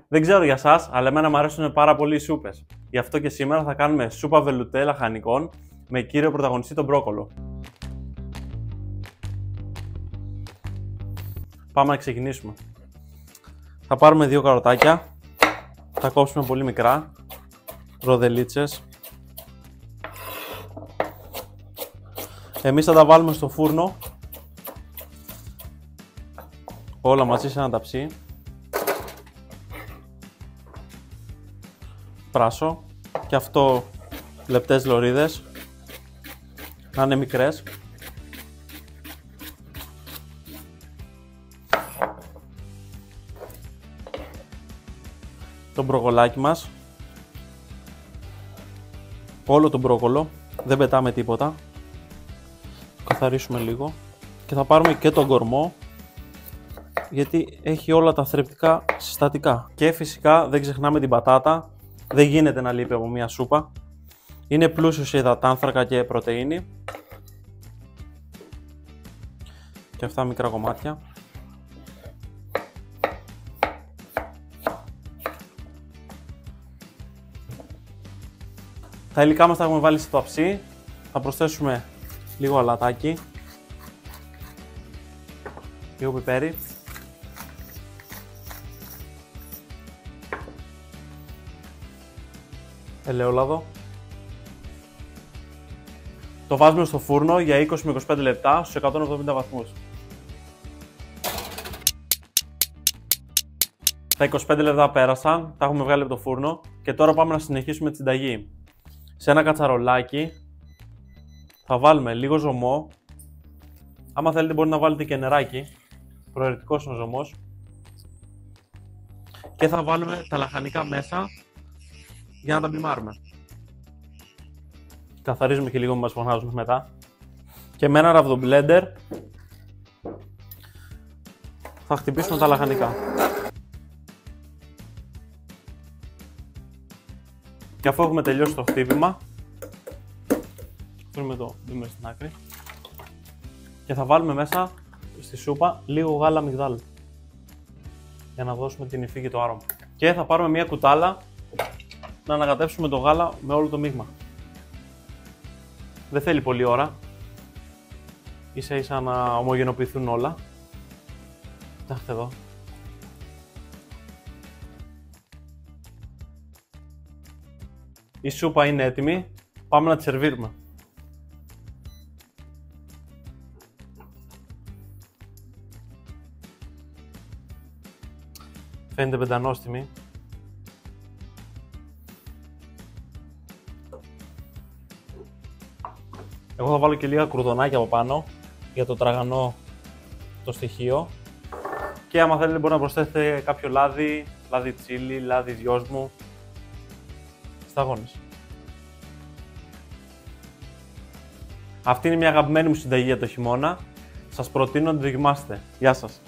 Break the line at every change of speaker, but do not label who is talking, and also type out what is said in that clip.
Δεν ξέρω για εσάς, αλλά εμένα μου αρέσουν πάρα πολύ οι σούπες. Γι' αυτό και σήμερα θα κάνουμε σούπα βελουτέ λαχανικών με κύριο πρωταγωνιστή τον μπρόκολο. Πάμε να ξεκινήσουμε. Θα πάρουμε 2 καροτάκια, θα κόψουμε πολύ μικρά, ροδελίτσες. Εμείς θα τα βάλουμε στο φούρνο, όλα μαζί σε ένα ταψί. Πράσο και αυτό λεπτές λωρίδες, να είναι μικρές. Το μπροκολάκι μας, όλο το μπρόκολο, δεν πετάμε τίποτα. Καθαρίσουμε λίγο και θα πάρουμε και τον κορμό, γιατί έχει όλα τα θρεπτικά συστατικά. Και φυσικά δεν ξεχνάμε την πατάτα, δεν γίνεται να λείπει από μια σούπα. Είναι πλούσιο σε υδατάνθρακα και πρωτεΐνη. Και αυτά μικρά κομμάτια. Τα υλικά μας τα έχουμε βάλει στο ταψί. Θα προσθέσουμε λίγο αλατάκι, λίγο πιπέρι, ελαιόλαδο. Το βάζουμε στο φούρνο για 20 με 25 λεπτά στους 170 βαθμούς. Τα 25 λεπτά πέρασαν, τα έχουμε βγάλει από το φούρνο και τώρα πάμε να συνεχίσουμε τη συνταγή. Σε ένα κατσαρολάκι θα βάλουμε λίγο ζωμό. Άμα θέλετε μπορείτε να βάλετε και νεράκι, προαιρετικός ο ζωμός. Και θα βάλουμε τα λαχανικά μέσα για να τα μπιμάρουμε. Καθαρίζουμε και λίγο που μας φωνάζουν μετά. Και με ένα ραβδομπλέντερ θα χτυπήσουμε τα λαχανικά. Και αφού έχουμε τελειώσει το χτύπημα, φέρουμε το μπίμερ στην άκρη και θα βάλουμε μέσα στη σούπα λίγο γάλα αμυγδάλου για να δώσουμε την υφή και το άρωμα. Και θα πάρουμε μια κουτάλα να ανακατέψουμε το γάλα με όλο το μείγμα. Δεν θέλει πολλή ώρα, ίσα ίσα να ομογενοποιηθούν όλα. Κοιτάξτε εδώ. Η σούπα είναι έτοιμη, πάμε να τη σερβίρουμε. Φαίνεται πεντανόστιμη. Εγώ θα βάλω και λίγα κουρδονάκια από πάνω για το τραγανό το στοιχείο. Και άμα θέλετε μπορείτε να προσθέσετε κάποιο λάδι, λάδι τσίλι, λάδι δυόσμου, σταγόνες. Αυτή είναι μια αγαπημένη μου συνταγή για το χειμώνα. Σας προτείνω να τη δοκιμάσετε. Γεια σας!